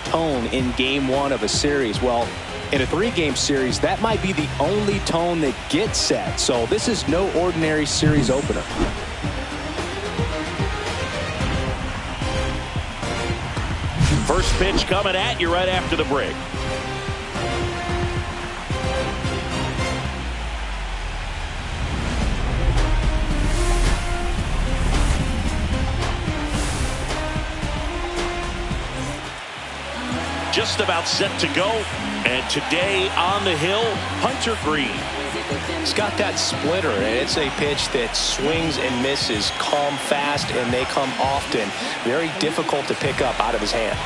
tone in game one of a series. Well, in a three-game series, that might be the only tone that gets set. So this is no ordinary series opener. First pitch coming at you right after the break. Just about set to go. And today on the hill, Hunter Green. He's got that splitter, and it's a pitch that swings and misses, come fast, and they come often. Very difficult to pick up out of his hand.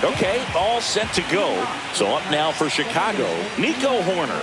Okay, all set to go. So up now for Chicago, Nico Horner.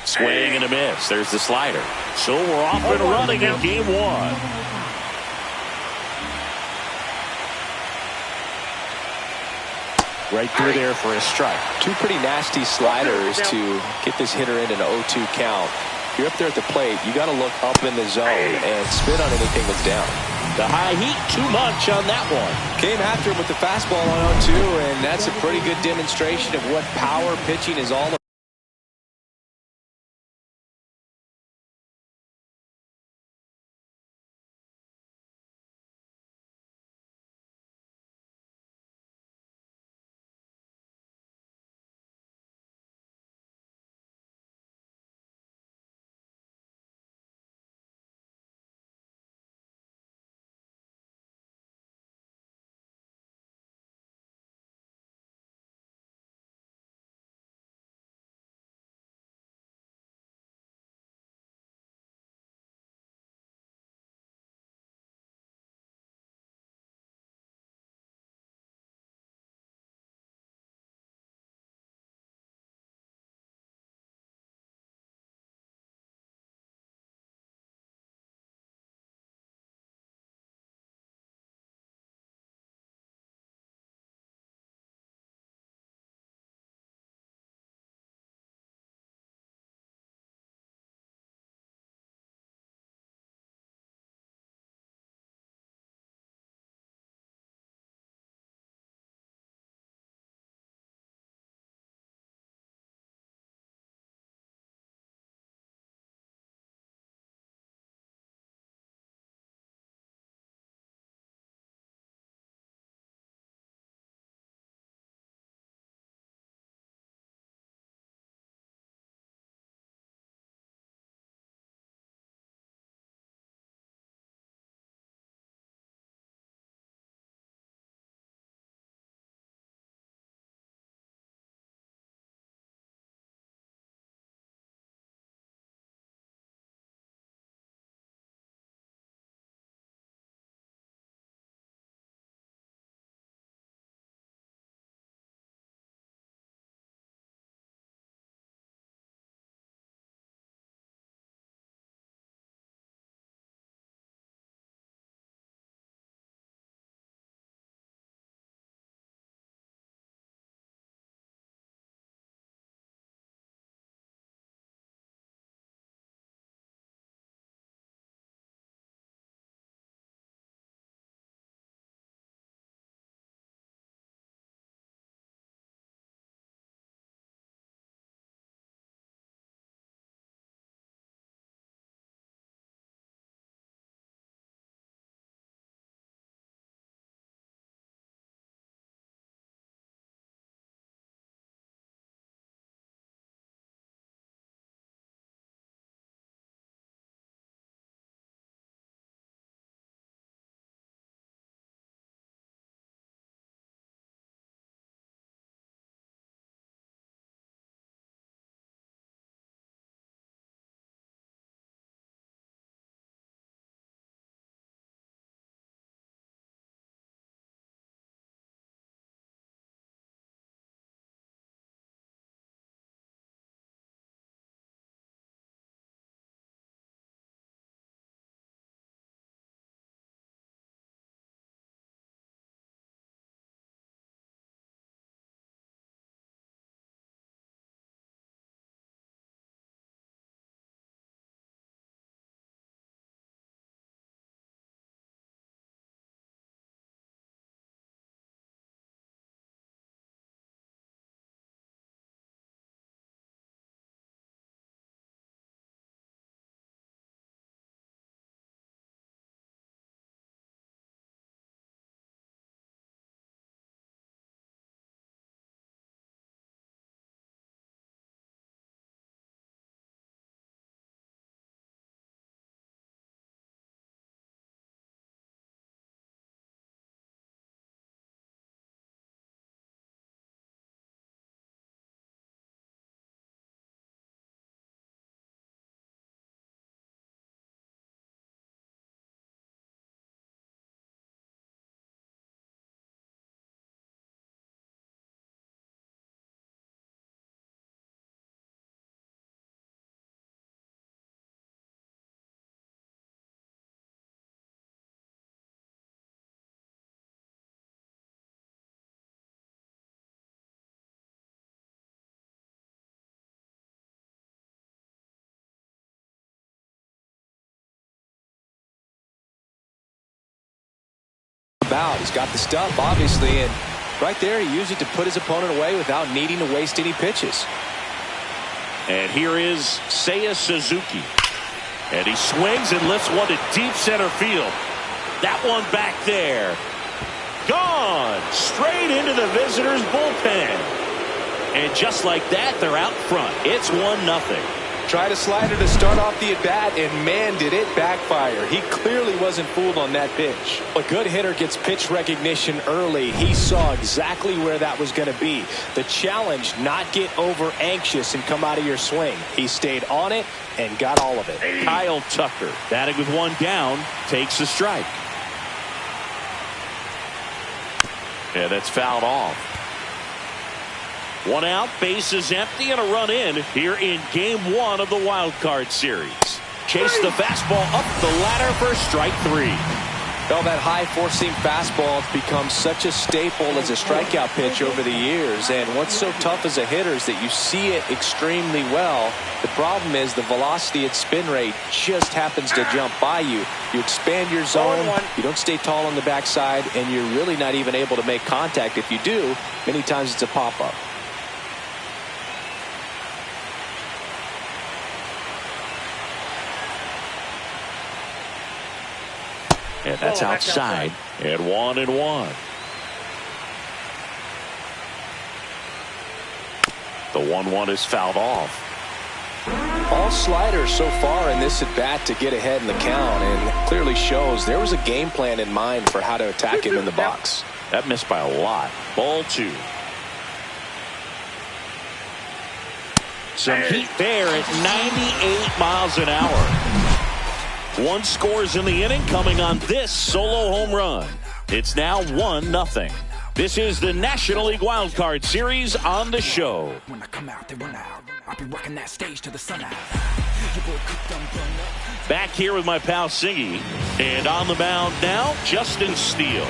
Swing and a miss. There's the slider. So we're off and running in game one. Right through there for a strike. Two pretty nasty sliders to get this hitter in an 0-2 count. If you're up there at the plate, you got to look up in the zone and spit on anything that's down. The high heat, too much on that one. Came after him with the fastball on 0-2, and that's a pretty good demonstration of what power pitching is all about. about. He's got the stuff, obviously, and right there he used it to put his opponent away without needing to waste any pitches. And here is Seiya Suzuki. And he swings and lifts one to deep center field. That one back there. Gone. Straight into the visitors' bullpen. And just like that, they're out front. It's 1-0. Tried a slider to start off the at-bat, and man, did it backfire. He clearly wasn't fooled on that pitch. A good hitter gets pitch recognition early. He saw exactly where that was going to be. The challenge, not get over anxious and come out of your swing. He stayed on it and got all of it. Kyle Tucker, batting with one down, takes a strike. And that's fouled off. One out, bases empty, and a run in here in Game 1 of the Wild Card Series. Chase the fastball up the ladder for strike 3. Well, that high four-seam fastball has become such a staple as a strikeout pitch over the years. And what's so tough as a hitter is that you see it extremely well. The problem is the velocity at spin rate just happens to jump by you. You expand your zone, you don't stay tall on the backside, and you're really not even able to make contact. If you do, many times it's a pop-up. And that's outside. And 1-1. The 1-1 is fouled off. All sliders so far in this at-bat to get ahead in the count, and clearly shows there was a game plan in mind for how to attack him in the box. That missed by a lot. Ball 2. Some heat there at 98 miles an hour. One scores in the inning coming on this solo home run. It's now 1-0. This is the National League Wild Card Series on the show. When I come out, they run out. I'll be rocking that stage to the sun out. Back here with my pal Singy. And on the mound now, Justin Steele.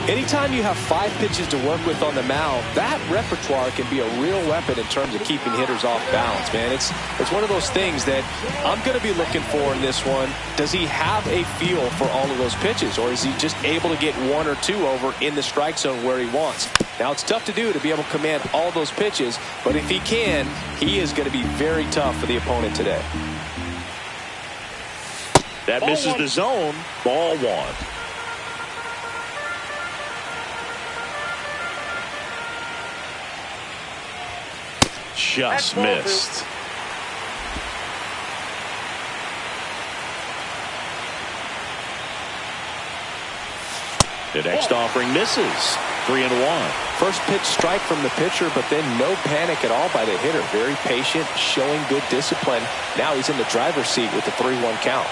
Anytime you have 5 pitches to work with on the mound, that repertoire can be a real weapon in terms of keeping hitters off balance, man. It's one of those things that I'm going to be looking for in this one. Does he have a feel for all of those pitches, or is he just able to get 1 or 2 over in the strike zone where he wants? Now, it's tough to do to be able to command all those pitches, but if he can, he is going to be very tough for the opponent today. That misses the zone. Ball 1. Just missed. The next offering misses. 3-1. First pitch strike from the pitcher, but then no panic at all by the hitter. Very patient, showing good discipline. Now he's in the driver's seat with the 3-1 count.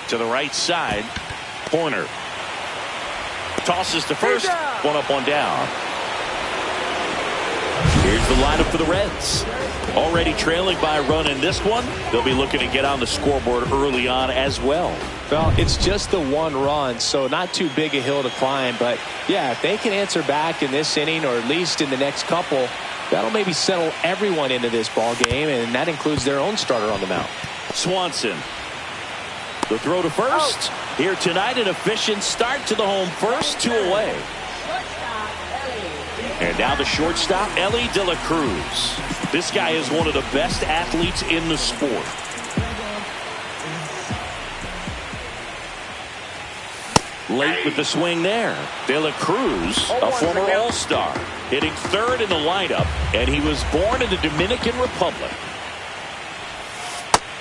To the right side, Horner tosses to first. 1 up, 1 down. Here's the lineup for the Reds. Already trailing by a run in this one. They'll be looking to get on the scoreboard early on as well. Well, it's just the 1 run, so not too big a hill to climb. But, yeah, if they can answer back in this inning or at least in the next couple, that'll maybe settle everyone into this ball game, and that includes their own starter on the mound. Swanson. The throw to first. Here tonight, an efficient start to the home first, 2 away. And now the shortstop, Ellie De La Cruz. This guy is one of the best athletes in the sport. Late with the swing there. De La Cruz, a former All-Star, hitting 3rd in the lineup, and he was born in the Dominican Republic.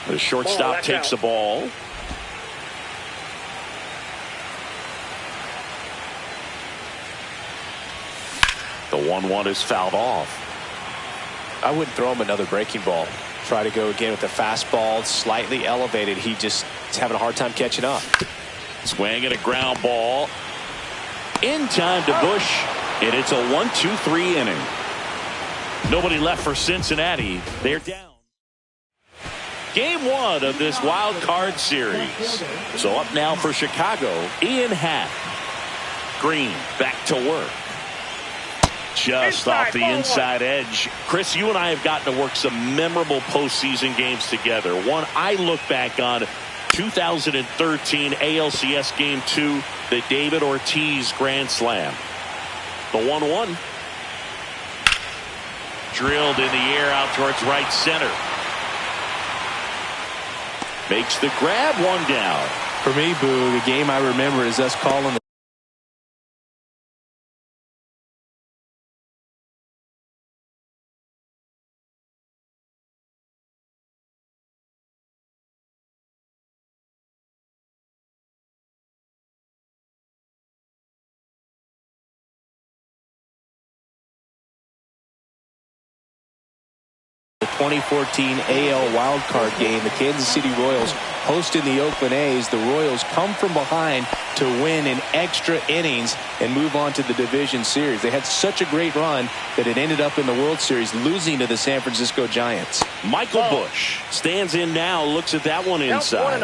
The shortstop takes the ball. The 1-1 is fouled off. I wouldn't throw him another breaking ball. Try to go again with the fastball, slightly elevated. He just is having a hard time catching up. Swing and a ground ball. In time to Bush, and it's a 1-2-3 inning. Nobody left for Cincinnati. They're down. Game 1 of this wild card series. So up now for Chicago, Ian Happ. Green back to work. Just off the inside edge. Chris, you and I have gotten to work some memorable postseason games together. One I look back on, 2013 ALCS Game 2, the David Ortiz Grand Slam. The 1-1. Drilled in the air out towards right center. Makes the grab, one down. For me, Boo, the game I remember is us calling the The 2014 AL wildcard game. The Kansas City Royals hosting the Oakland A's. The Royals come from behind to win in extra innings and move on to the division series. They had such a great run that it ended up in the World Series losing to the San Francisco Giants. Michael Busch stands in now, looks at that one inside.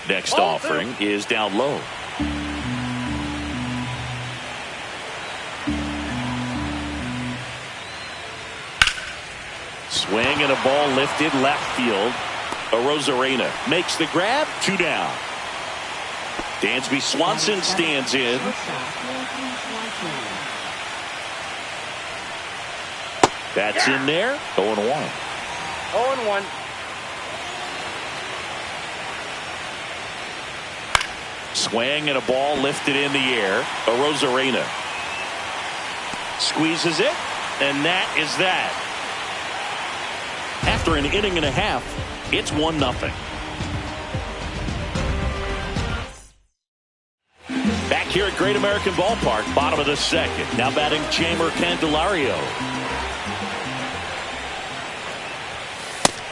Next offering is down low. Swing and a ball lifted left field. Arozarena makes the grab, 2 down. Dansby Swanson stands in. That's in there. 0-1. 0-1. Swing and a ball lifted in the air. Arozarena squeezes it, and that is that. After an inning and a half, it's 1-0. Back here at Great American Ballpark, bottom of the second. Now batting Jeimer Candelario.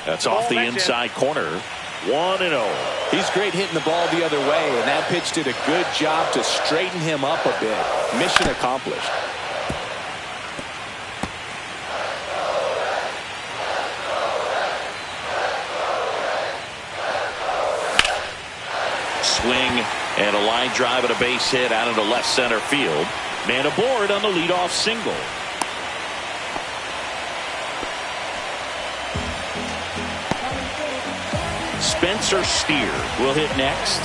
That's off the inside corner. 1-0. He's great hitting the ball the other way, and that pitch did a good job to straighten him up a bit. Mission accomplished. Swing and a line drive and a base hit out into left center field. Man aboard on the leadoff single. Spencer Steer will hit next.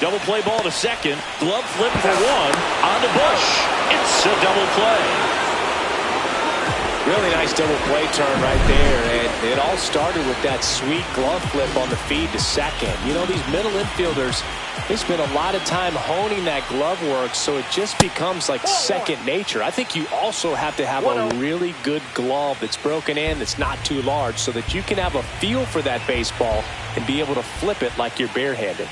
Double play ball to second. Glove flip for 1. On to Busch. It's a double play. Really nice double play turn right there, and it all started with that sweet glove flip on the feed to second. You know, these middle infielders, they spend a lot of time honing that glove work, so it just becomes like second nature. I think you also have to have a really good glove that's broken in, that's not too large, so that you can have a feel for that baseball and be able to flip it like you're barehanded.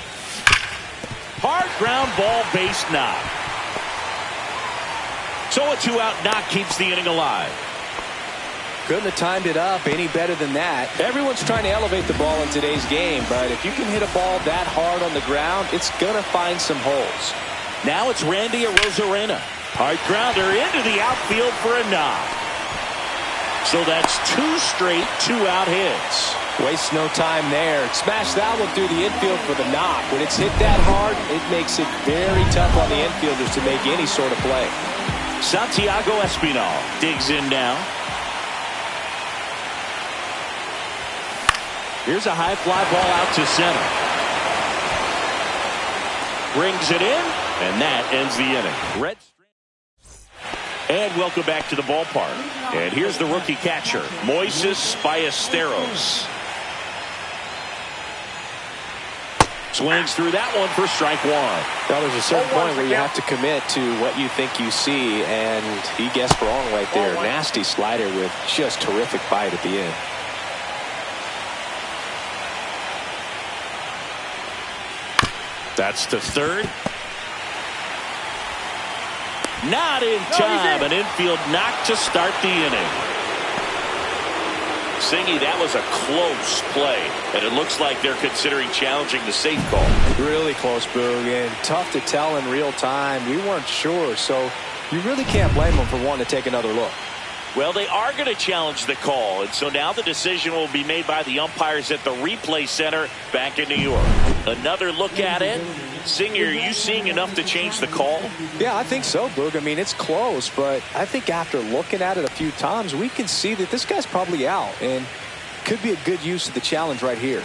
Hard ground ball, base knock. So a 2-out knock keeps the inning alive. Couldn't have timed it up any better than that. Everyone's trying to elevate the ball in today's game, but if you can hit a ball that hard on the ground, it's going to find some holes. Now it's Randy Arozarena. Hard grounder into the outfield for a knock. So that's 2 straight 2-out hits. Waste no time there. Smash that one through the infield for the knock. When it's hit that hard, it makes it very tough on the infielders to make any sort of play. Santiago Espinal digs in now. Here's a high fly ball out to center. Brings it in, and that ends the inning. And welcome back to the ballpark. And here's the rookie catcher, Moises Ballesteros. Swings through that one for strike 1. Well, there's a certain point where you have to commit to what you think you see, and he guessed wrong right there. Nasty slider with just terrific bite at the end. That's to third. Not in time. An infield knock to start the inning. Singy, that was a close play, and it looks like they're considering challenging the safe call. Really close, Boog, and tough to tell in real time. We weren't sure, so you really can't blame them for wanting to take another look. Well, they are going to challenge the call, and so now the decision will be made by the umpires at the replay center back in New York. Another look at it. Singer, are you seeing enough to change the call? Yeah, I think so, Boog. I mean, it's close, but I think after looking at it a few times, we can see that this guy's probably out, and could be a good use of the challenge right here.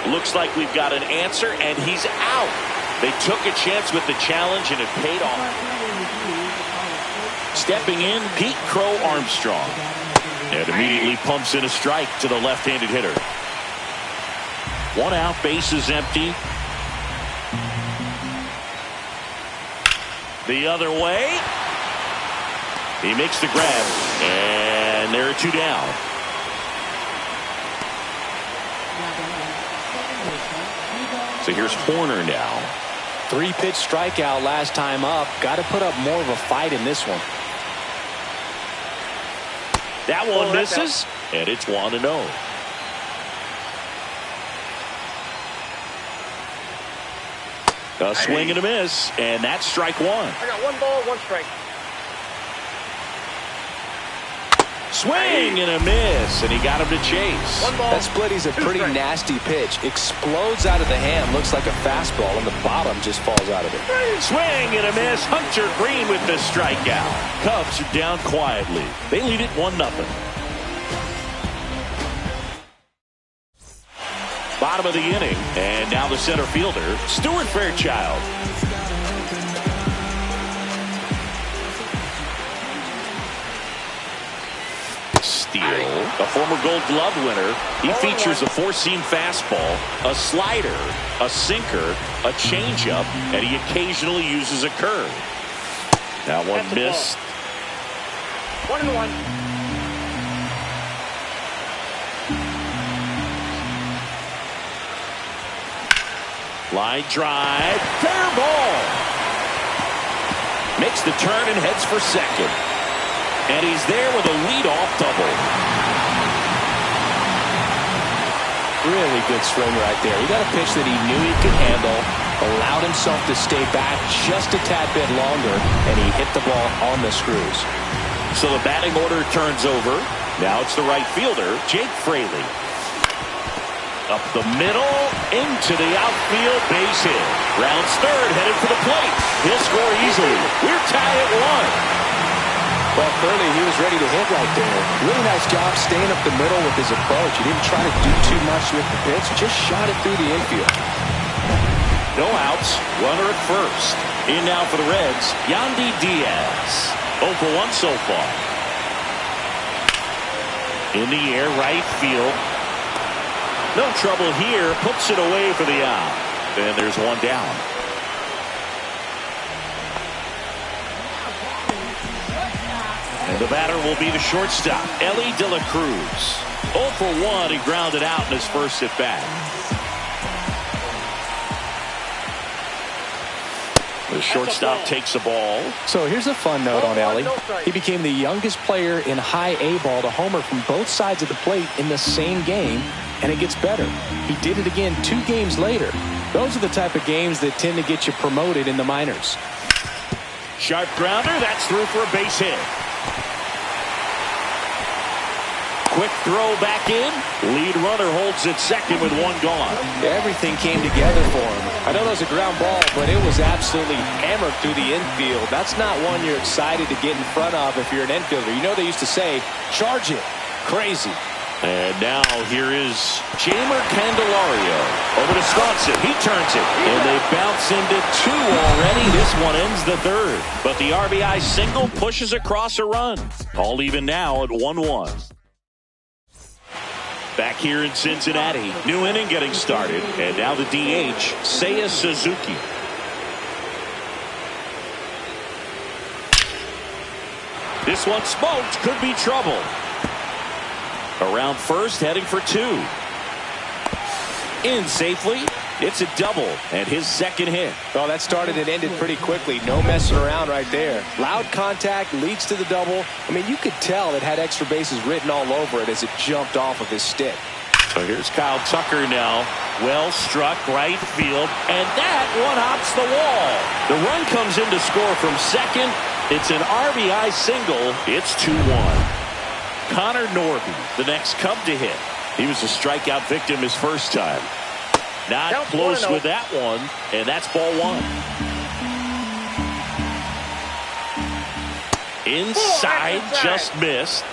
Looks like we've got an answer, and he's out. They took a chance with the challenge, and it paid off. Stepping in, Pete Crow Armstrong. And immediately pumps in a strike to the left-handed hitter. One out, base is empty. The other way. He makes the grab, and there are two down. So here's Horner now. 3-pitch strikeout last time up. Got to put up more of a fight in this one. That one misses, and it's 1-0. A swing and a miss, and that's strike one. I got 1 ball, 1 strike. Swing and a miss, and he got him to chase. 1 ball. That splitty's a pretty nasty pitch. Explodes out of the hand, looks like a fastball, and the bottom just falls out of it. Swing and a miss. Hunter Green with the strikeout. Cubs are down quietly. They lead it 1-0. Bottom of the inning, and now the center fielder, Stuart Fairchild. Steele, a former Gold Glove winner. He features a 4-seam fastball, a slider, a sinker, a changeup, and he occasionally uses a curve. That one missed. 1-1. Line drive, fair ball. Makes the turn and heads for second. And he's there with a leadoff double. Really good swing right there. He got a pitch that he knew he could handle, allowed himself to stay back just a tad bit longer, and he hit the ball on the screws. So the batting order turns over. Now it's the right fielder, Jake Fraley. Up the middle, into the outfield, base hit. Rounds third, headed for the plate. He'll score easily. We're tied at 1. Well, Fraley, he was ready to hit right there. Really nice job staying up the middle with his approach. He didn't try to do too much with the pitch, just shot it through the infield. No outs, runner at first. In now for the Reds, Yandy Diaz. 0 for 1 so far. In the air, right field. No trouble here, puts it away for the out. And there's one down. And the batter will be the shortstop, Ellie De La Cruz. 0 for 1, he grounded out in his first at bat. The shortstop takes the ball. So here's a fun note on Ellie. He became the youngest player in high A ball to homer from both sides of the plate in the same game, and it gets better. He did it again 2 games later. Those are the type of games that tend to get you promoted in the minors. Sharp grounder, that's through for a base hit. Quick throw back in. Lead runner holds at second with 1 gone. Everything came together for him. I know that was a ground ball, but it was absolutely hammered through the infield. That's not one you're excited to get in front of if you're an infielder. You know they used to say, charge it. Crazy. And now here is Jamer Candelario over to Swanson. He turns it, and they bounce into 2 already. This one ends the 3rd. But the RBI single pushes across a run. All even now at 1-1. Back here in Cincinnati, new inning getting started, and now the DH, Seiya Suzuki. This one smoked, could be trouble. Around first, heading for 2. In safely. It's a double and his second hit. Well, that started and ended pretty quickly. No messing around right there. Loud contact leads to the double. I mean, you could tell it had extra bases written all over it as it jumped off of his stick. So here's Kyle Tucker now. Well struck right field, and that one hops the wall. The run comes in to score from second. It's an RBI single. It's 2-1. Connor Norby, the next Cub to hit. He was a strikeout victim his first time. Not close with that one, and that's ball one. Inside, just missed.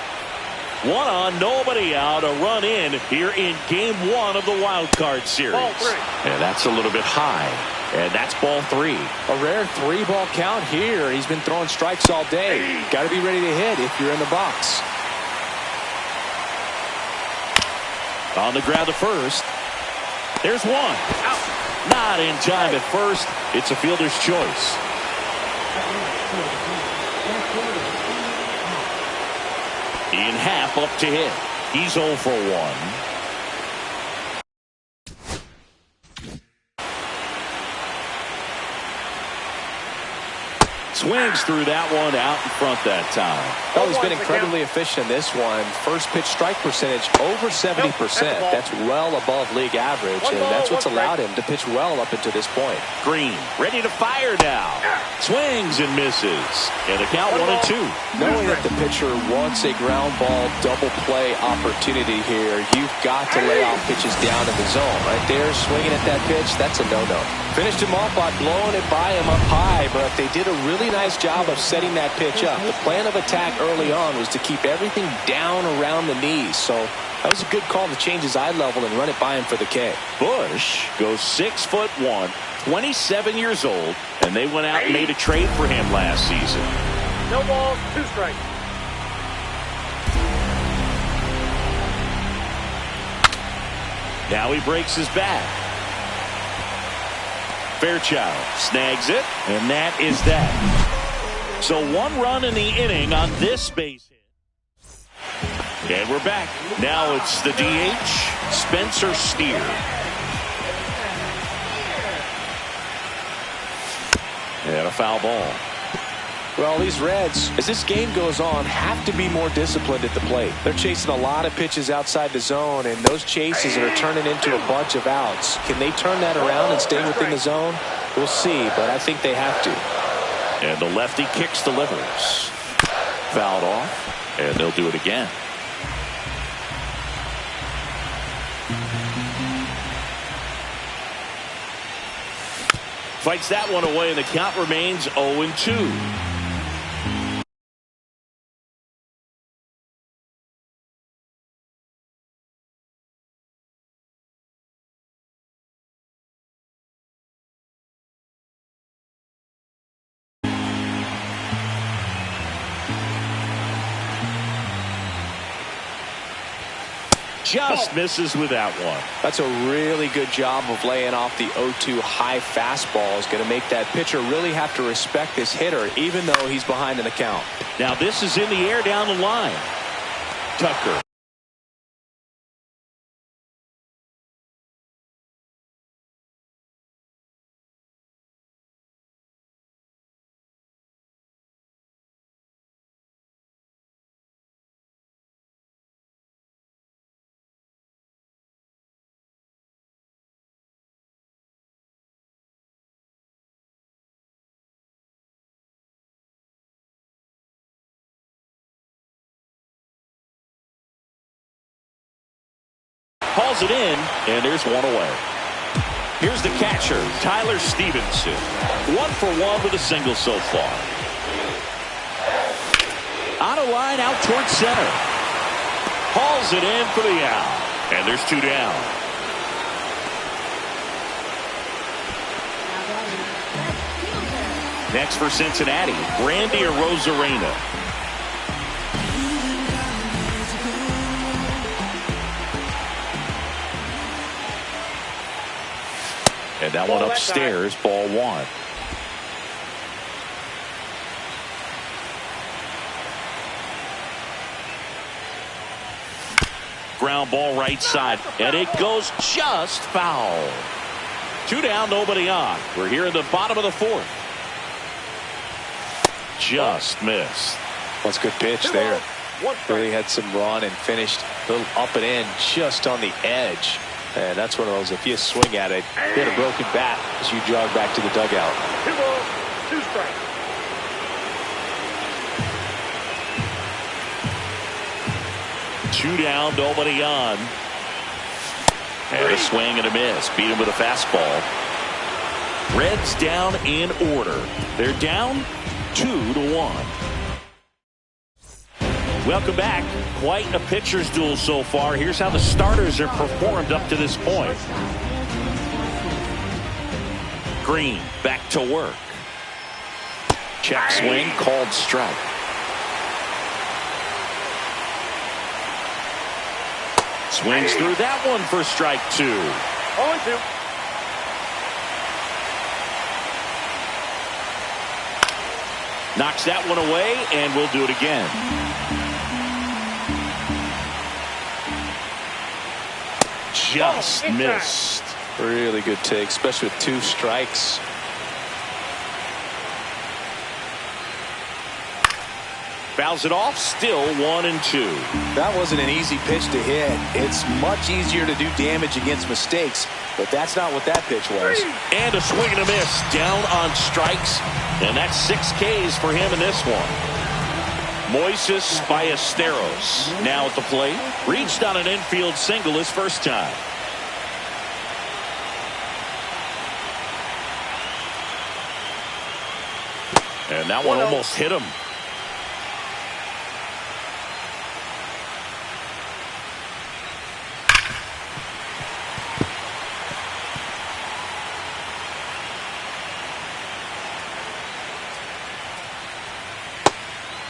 One on, nobody out. A run in here in game one of the wild card series. And that's a little bit high, and that's ball three. A rare 3-ball count here. He's been throwing strikes all day. Got to be ready to hit if you're in the box. On the ground to first. There's one. Out. Not in time at first. It's a fielder's choice. Ian Happ up to hit. He's 0 for 1. Swings through that one out in front that time. Oh, he's been incredibly efficient in this one. First pitch strike percentage over 70%. That's well above league average, and that's what's allowed him to pitch well up until this point. Green ready to fire now. Swings and misses. And the count 1-2. Knowing that the pitcher wants a ground ball double play opportunity here, you've got to lay off pitches down in the zone. Right there, swinging at that pitch, that's a no-no. Finished him off by blowing it by him up high, but they did a really nice job of setting that pitch up. The plan of attack early on was to keep everything down around the knees, so that was a good call to change his eye level and run it by him for the K. Bush goes 6'1", 27 years old, and they went out and made a trade for him last season. No balls, 2 strikes. Now he breaks his back. Fairchild snags it, and that is that. So 1 run in the inning on this base hit. And we're back. Now it's the DH, Spencer Steer. And a foul ball. Well, these Reds, as this game goes on, have to be more disciplined at the plate. They're chasing a lot of pitches outside the zone, and those chases are turning into a bunch of outs. Can they turn that around and stay within the zone? We'll see, but I think they have to. And the lefty kicks, delivers. Fouled off, and they'll do it again. Fights that one away, and the count remains 0-2. Just misses with that one. That's a really good job of laying off the 0-2 high fastball. Is going to make that pitcher really have to respect this hitter, even though he's behind in the count. Now this is in the air down the line. Tucker. Hauls it in, and there's one away. Here's the catcher, Tyler Stevenson. 1 for 1 with a single so far. On a line out towards center. Hauls it in for the out. And there's 2 down. Next for Cincinnati, Randy Arozarena. And that one upstairs, ball 1. Ground ball right side, and it goes just foul. 2 down, nobody on. We're here in the bottom of the 4th. Just missed. That's a good pitch there. Really had some run and finished a little up and in just on the edge. And that's one of those, if you swing at it, hit a broken bat as you jog back to the dugout. 2 balls, 2 strikes. Two down, nobody on. And a swing and a miss. Beat him with a fastball. Reds down in order. They're down 2-1. Welcome back. Quite a pitcher's duel so far. Here's how the starters have performed up to this point. Green back to work. Check swing, called strike. Swings through that one for strike 2. 0-2. Knocks that one away, and we'll do it again. Just missed. Really good take, especially with 2 strikes. Fouls it off, still 1-2. That wasn't an easy pitch to hit. It's much easier to do damage against mistakes, but that's not what that pitch was. And a swing and a miss, down on strikes, and that's 6 Ks for him in this one. Moises Ballesteros now at the plate. Reached on an infield single his first time. And that one almost hit him.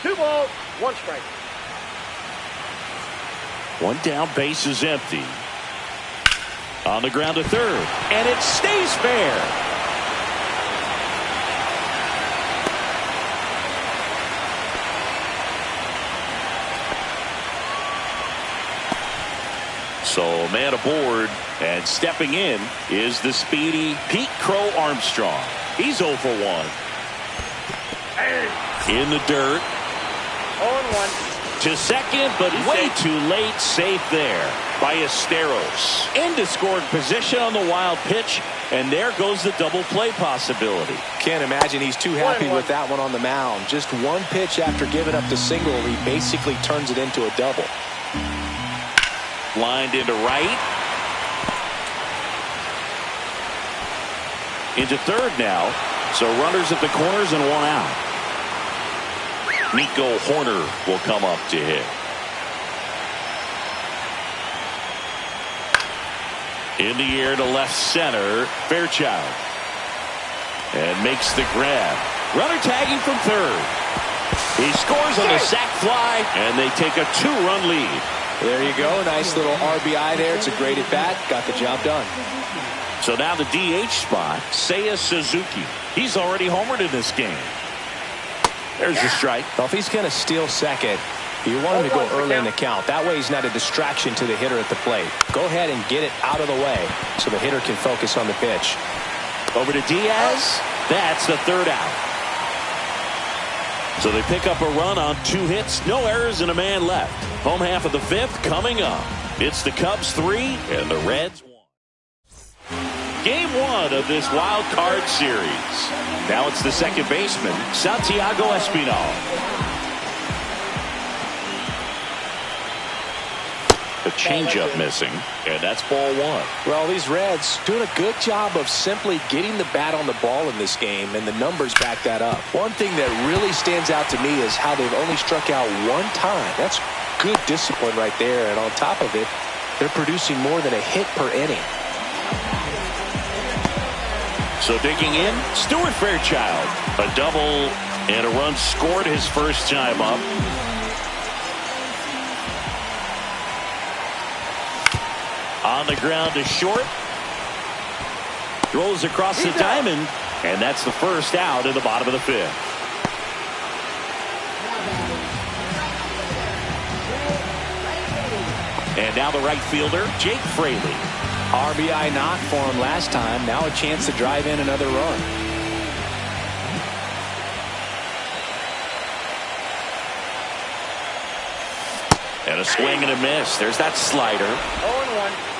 Two balls, 1 strike. 1 down, base is empty. On the ground to third, and it stays fair. So man aboard, and stepping in is the speedy Pete Crow Armstrong. He's 0 for 1. In the dirt. 0-1. To second, but way too late. Safe there. Ballesteros into scored position on the wild pitch, and there goes the double play possibility. Can't imagine he's too happy with that one on the mound. Just 1 pitch after giving up the single, he basically turns it into a double. Lined into right. Into third now. So runners at the corners and 1 out. Nico Horner will come up to hit. In the air to left center, Fairchild. And makes the grab. Runner tagging from third. He scores on the sac fly, and they take a 2-run lead. There you go. Nice little RBI there. It's a great at-bat. Got the job done. So now the DH spot, Seiya Suzuki. He's already homered in this game. There's the strike. Well, if he's going to steal second, you want him to go early in the count. That way he's not a distraction to the hitter at the plate. Go ahead and get it out of the way so the hitter can focus on the pitch. Over to Diaz. That's the 3rd out. So they pick up a run on 2 hits, no errors, and a man left. Home half of the 5th coming up. It's the Cubs 3 and the Reds 1. Game 1 of this wild card series. Now it's the second baseman, Santiago Espinal. The changeup missing, and that's ball 1. Well, these Reds doing a good job of simply getting the bat on the ball in this game, and the numbers back that up. One thing that really stands out to me is how they've only struck out 1 time. That's good discipline right there, and on top of it, they're producing more than a hit per inning. So digging in, Stuart Fairchild. A double and a run scored his first time up. On the ground to short. Throws across the diamond, and that's the first out in the bottom of the 5th. And now the right fielder, Jake Fraley. RBI knock for him last time. Now a chance to drive in another run. And a swing and a miss. There's that slider. 0-1.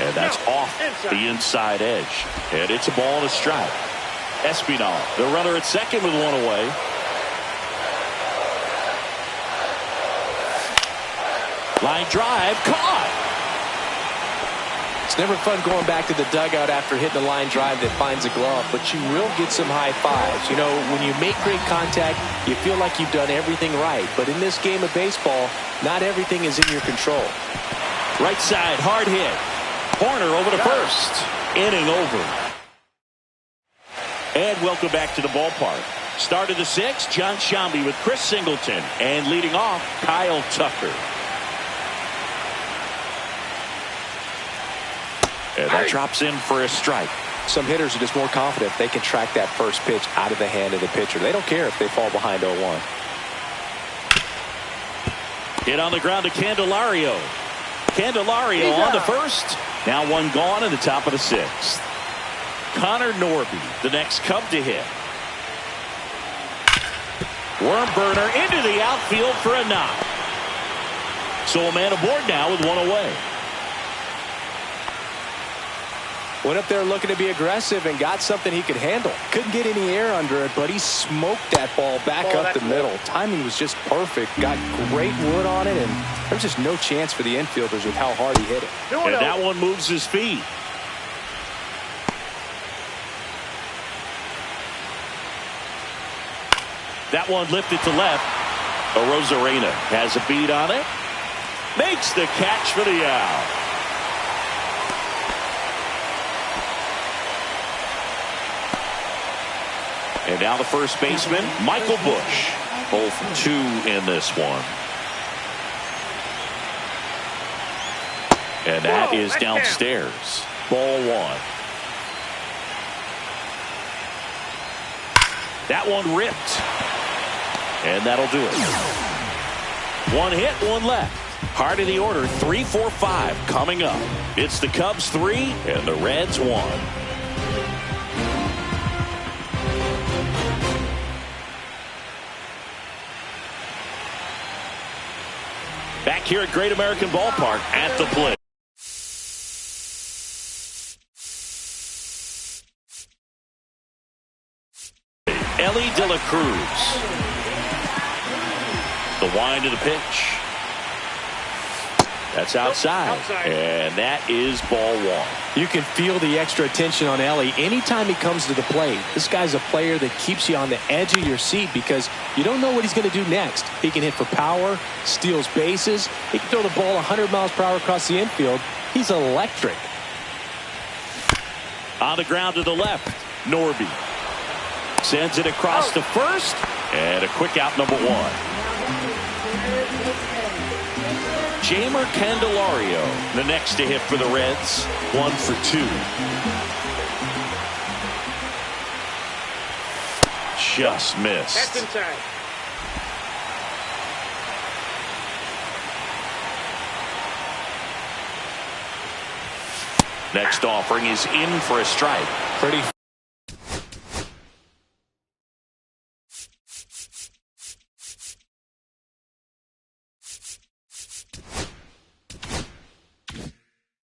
And that's off the inside edge. And it's a ball and a strike. Espinal, the runner at second with one away. Line drive, caught. It's never fun going back to the dugout after hitting a line drive that finds a glove, but you will get some high fives. You know, when you make great contact, you feel like you've done everything right. But in this game of baseball, not everything is in your control. Right side, hard hit. Corner over to first. Inning over. And welcome back to the ballpark. Start of the sixth, John Shambi with Chris Singleton. And leading off, Kyle Tucker. And that drops in for a strike. Some hitters are just more confident they can track that first pitch out of the hand of the pitcher. They don't care if they fall behind 0-1. Hit on the ground to Candelario. Candelario on to first. Now one gone in the top of the sixth. Connor Norby, the next Cub to hit. Worm burner into the outfield for a knock. So a man aboard now with one away. Went up there looking to be aggressive and got something he could handle. Couldn't get any air under it, but he smoked that ball back up the middle. Timing was just perfect. Got great wood on it, and there's just no chance for the infielders with how hard he hit it. And that one moves his feet. That one lifted to left. Arozarena has a beat on it. Makes the catch for the out. And now the first baseman, Michael Busch. 0 for 2 in this one. And that is downstairs. Ball one. That one ripped. And that'll do it. One hit, one left. Heart of the order, 3, 4, 5 coming up. It's the Cubs 3 and the Reds 1. Back here at Great American Ballpark at the plate. Ellie De La Cruz. The wind of the pitch. That's outside. And that is ball one. You can feel the extra attention on Ellie anytime he comes to the plate. This guy's a player that keeps you on the edge of your seat because you don't know what he's going to do next. He can hit for power, steals bases. He can throw the ball 100 miles per hour across the infield. He's electric. On the ground to the left, Norby sends it across to first, and a quick out, number one. Jeimer Candelario, the next to hit for the Reds. 1 for 2. Just missed. That's inside. Next offering is in for a strike. Pretty.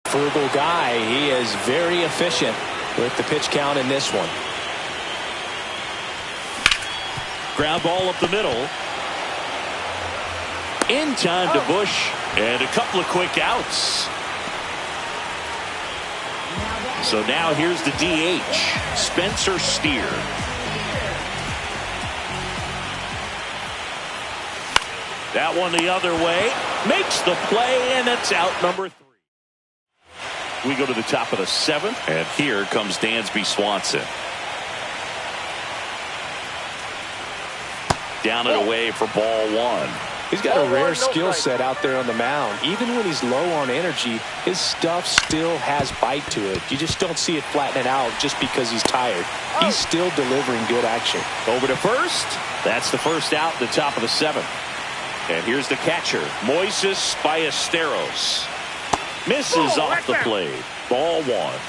Frugal guy. He is very efficient with the pitch count in this one. Ground ball up the middle. In time to Busch. And a couple of quick outs. So now here's the DH, Spencer Steer. That one the other way. Makes the play, and it's out number 3. We go to the top of the 7th, and here comes Dansby Swanson. Down and away for ball 1. He's got a rare skill set out there on the mound. Even when he's low on energy, his stuff still has bite to it. You just don't see it flattening out just because he's tired. He's still delivering good action. Over to first. That's the first out in the top of the seventh. And here's the catcher, Moises Ballesteros. Misses off the plate. Ball one.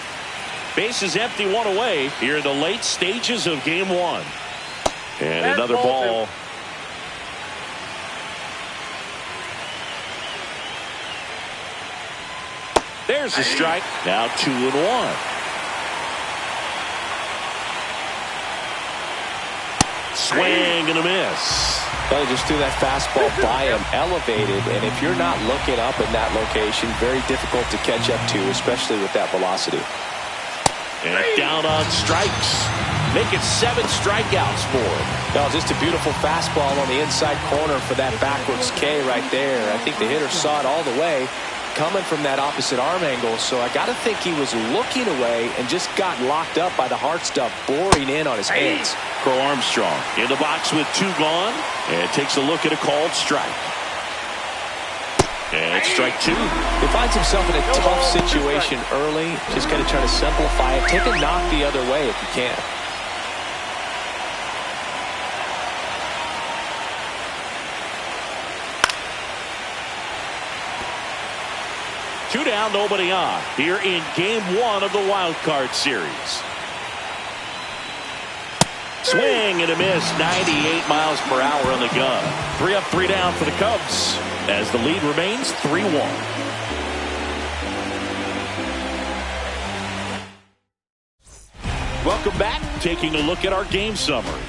Base is empty, one away here in the late stages of game one. And another ball. There's the strike. Now 2-1. Swing and a miss. Well, he just threw that fastball by him, elevated, and if you're not looking up in that location, very difficult to catch up to, especially with that velocity. And down on strikes. Make it 7 strikeouts for him. No, just a beautiful fastball on the inside corner for that backwards K right there. I think the hitter saw it all the way, coming from that opposite arm angle, so I got to think he was looking away and just got locked up by the hard stuff boring in on his hands. Crow Armstrong in the box with 2 gone, and takes a look at a called strike. And strike 2. He finds himself in a tough situation early. Just got to try to simplify it. Take a knock the other way if you can. Two down, nobody on. Here in game 1 of the wild card series. Swing and a miss. 98 miles per hour on the gun. 3 up, 3 down for the Cubs as the lead remains 3-1. Welcome back. Taking a look at our game summary.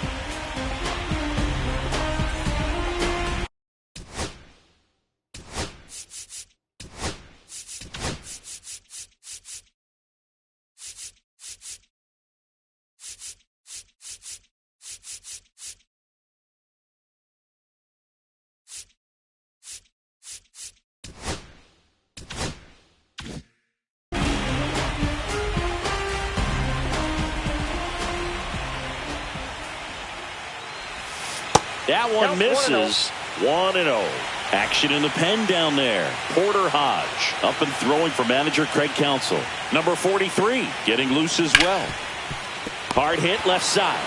That one misses. 1-0. Action in the pen down there. Porter Hodge up and throwing for manager Craig Counsell. Number 43 getting loose as well. Hard hit left side.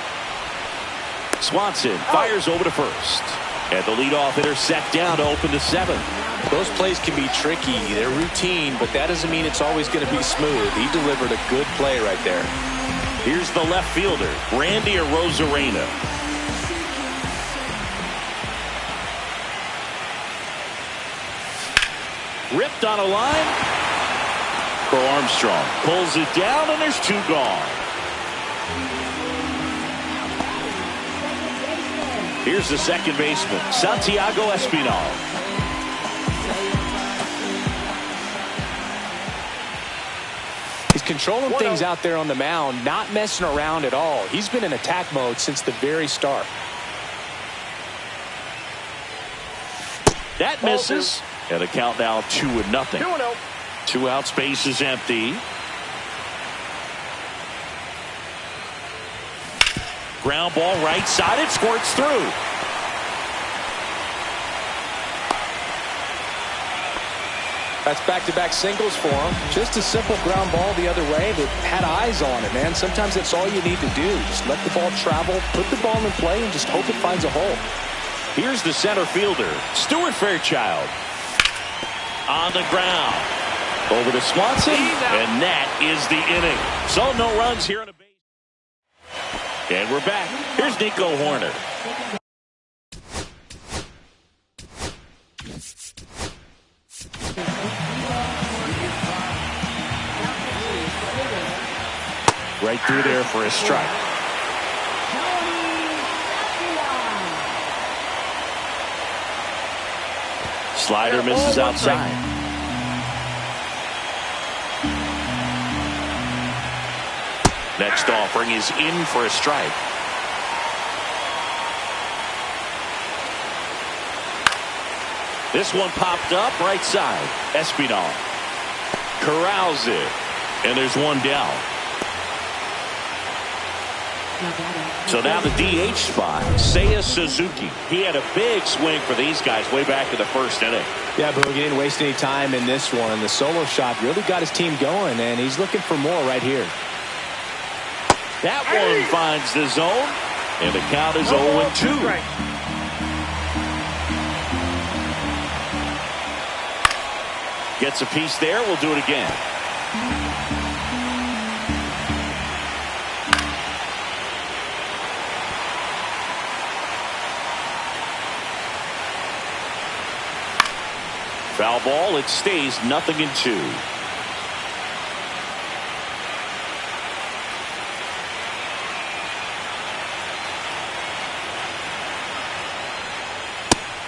Swanson fires over to first. And the leadoff hitter set down to open the 7th. Those plays can be tricky. They're routine, but that doesn't mean it's always going to be smooth. He delivered a good play right there. Here's the left fielder, Randy Arozarena. Ripped on a line. Crow Armstrong pulls it down, and there's 2 gone. Here's the second baseman, Santiago Espinal. He's controlling things out there on the mound, not messing around at all. He's been in attack mode since the very start. That misses. And a count now 2-0. 2-0. 2 out, space is empty. Ground ball right side, it squirts through. That's back-to-back singles for him. Just a simple ground ball the other way that had eyes on it, man. Sometimes that's all you need to do. Just let the ball travel, put the ball in play, and just hope it finds a hole. Here's the center fielder, Stuart Fairchild. On the ground. Over to Swanson, and that is the inning. So no runs here on a base. And we're back. Here's Nico Horner. Right through there for a strike. Slider misses outside. Next offering is in for a strike. This one popped up right side. Espinal corrals it, and there's 1 down. So now the DH spot, Seiya Suzuki. He had a big swing for these guys way back in the first inning. Yeah, Boog, he didn't waste any time in this one. The solo shot really got his team going, and he's looking for more right here. That one finds the zone, and the count is 0-2. Gets a piece there. We'll do it again. Foul ball. It stays 0-2.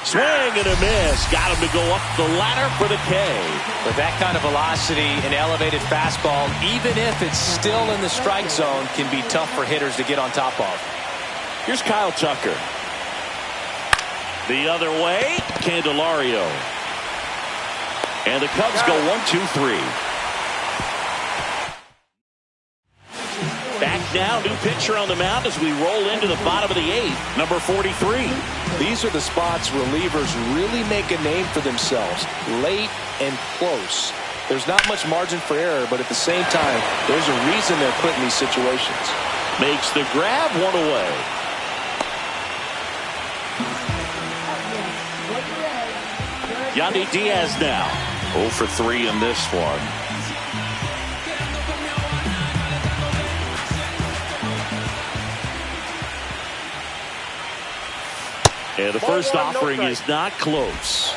Swing and a miss. Got him to go up the ladder for the K. With that kind of velocity, an elevated fastball, even if it's still in the strike zone, can be tough for hitters to get on top of. Here's Kyle Tucker. The other way, Candelario. And the Cubs go 1-2-3. Back now, new pitcher on the mound as we roll into the bottom of the 8th, number 43. These are the spots relievers really make a name for themselves, late and close. There's not much margin for error, but at the same time, there's a reason they're put in these situations. Makes the grab, one away. Yandy Diaz now 0 for 3 in this one. And the first offering is not close.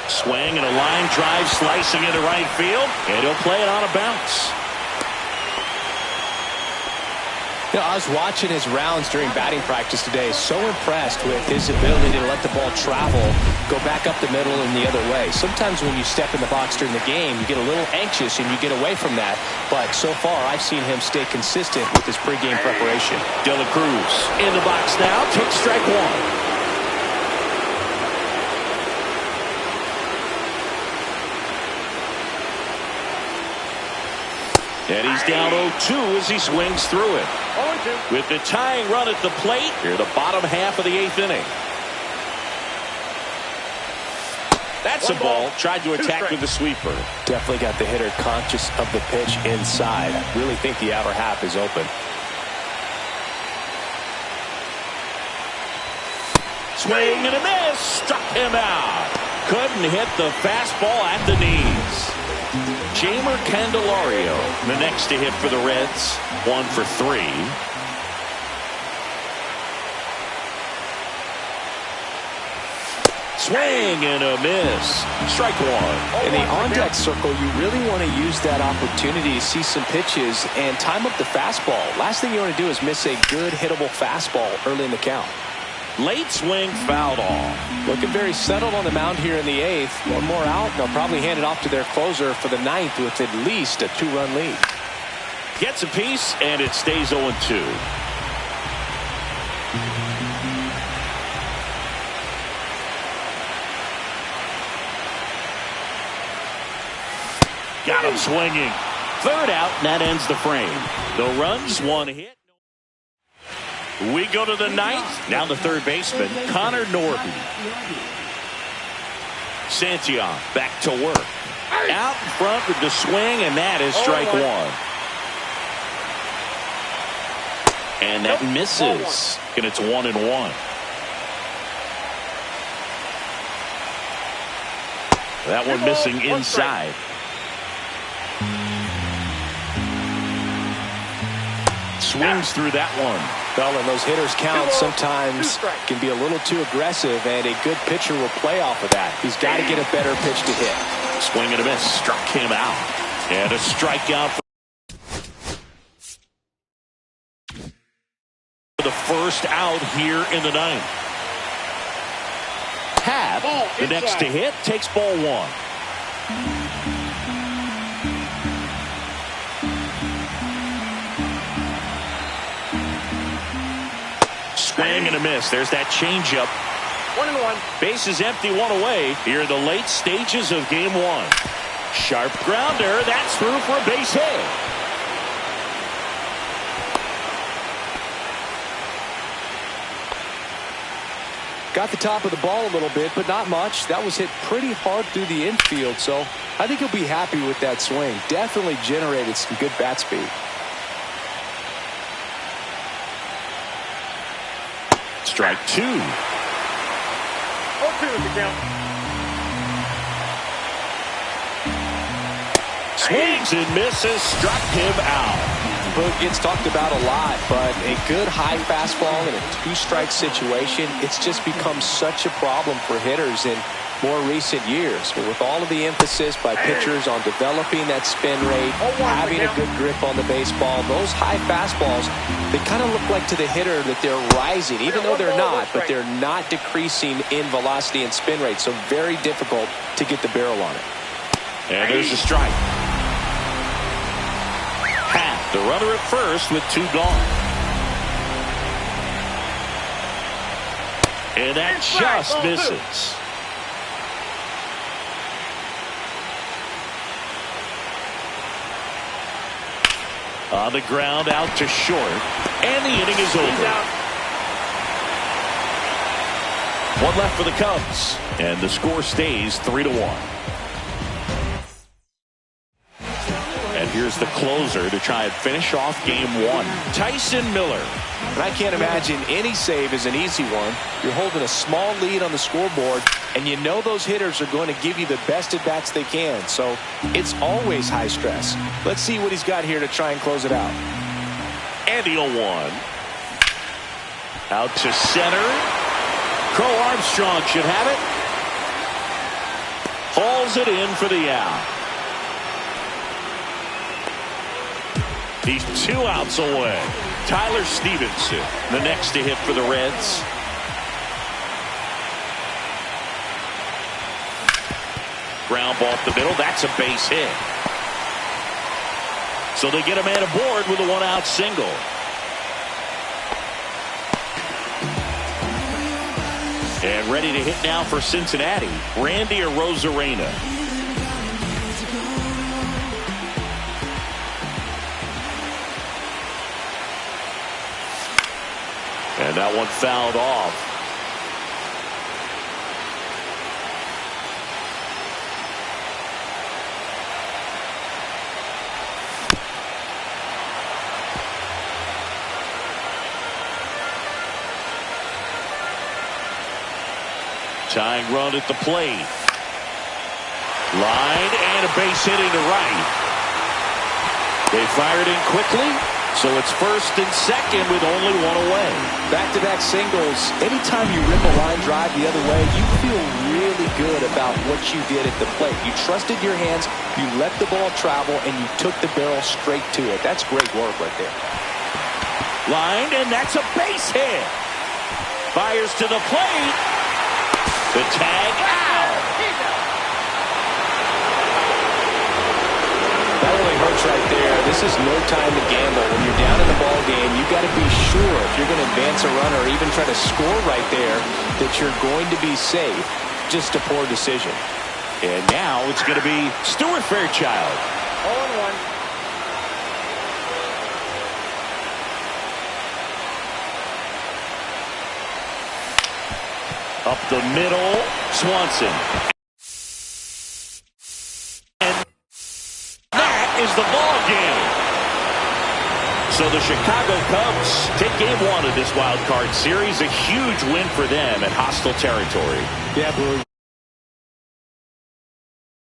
Swing and a line drive slicing into right field, and he'll play it on a bounce. You know, I was watching his rounds during batting practice today. So impressed with his ability to let the ball travel, go back up the middle and the other way. Sometimes when you step in the box during the game, you get a little anxious and you get away from that. But so far, I've seen him stay consistent with his pregame preparation. De La Cruz in the box now, takes strike one. And he's down 0-2 as he swings through it. 0-2. With the tying run at the plate, here the bottom half of the 8th inning. That's a ball. Tried to attack with the sweeper. Definitely got the hitter conscious of the pitch inside. I really think the outer half is open. Swing and a miss. Struck him out. Couldn't hit the fastball at the knees. Jamer Candelario, the next to hit for the Reds, 1 for 3. Swing and a miss. Strike one. In the on-deck circle, you really want to use that opportunity to see some pitches and time up the fastball. Last thing you want to do is miss a good hittable fastball early in the count. Late swing, fouled off. Looking very settled on the mound here in the 8th. One more out, and they'll probably hand it off to their closer for the 9th with at least a 2-run lead. Gets a piece, and it stays 0-2. Got him swinging. Third out, and that ends the frame. The runs, one hit. We go to the 9th. Now the third baseman, Connor Norby. Santillan back to work. Out in front with the swing, and that is strike one. And that misses. And it's 1-1. That one missing inside. Swings through that one. Well, and those hitters count sometimes can be a little too aggressive, and a good pitcher will play off of that. He's got to get a better pitch to hit. Swing and a miss. Struck him out. And a strikeout for the first out here in the 9th. Happ, the next to hit, takes ball one. Swing and a miss. There's that changeup. 1-1. Base is empty, one away here in the late stages of game one. Sharp grounder. That's through for a base hit. Got the top of the ball a little bit, but not much. That was hit pretty hard through the infield, so I think he'll be happy with that swing. Definitely generated some good bat speed. Strike 2. 0-2 is the count. Swings and misses. Struck him out. Boog gets talked about a lot, but a good high fastball in a two-strike situation, it's just become such a problem for hitters in more recent years. But with all of the emphasis by pitchers on developing that spin rate, having a good grip on the baseball, those high fastballs, they kind of look like to the hitter that they're rising, even though they're not, but they're not decreasing in velocity and spin rate, so very difficult to get the barrel on it. And there's a strike. The runner at first with 2 gone. And that just misses. On the ground, out to short. And the inning is over. 1 left for the Cubs. And the score stays 3-1. And here's the closer to try and finish off game 1. Tyson Miller. And I can't imagine any save is an easy one. You're holding a small lead on the scoreboard, and you know those hitters are going to give you the best at-bats they can. So it's always high stress. Let's see what he's got here to try and close it out. And the 0-1. Out to center. Crow Armstrong should have it. Hauls it in for the out. He's 2 outs away. Tyler Stevenson, the next to hit for the Reds. Ground ball up the middle. That's a base hit. So they get a man aboard with a 1-out single. And ready to hit now for Cincinnati, Randy Arozarena. And that one fouled off. Tying run at the plate. Line and a base hit into right. They fired in quickly. So it's first and second with only 1 away. Back-to-back singles. Anytime you rip a line drive the other way, you feel really good about what you did at the plate. You trusted your hands, you let the ball travel, and you took the barrel straight to it. That's great work right there. Lined, and that's a base hit. Fires to the plate. The tag out. That really hurts right there. This is no time to gamble. When you're down in the ball game, you got to be sure if you're going to advance a runner or even try to score right there that you're going to be safe. Just a poor decision. And now it's going to be Stuart Fairchild. 0-1. Up the middle, Swanson. Is the ball game. So the Chicago Cubs take game 1 of this wild card series. A huge win for them at hostile territory. Yeah, Blue.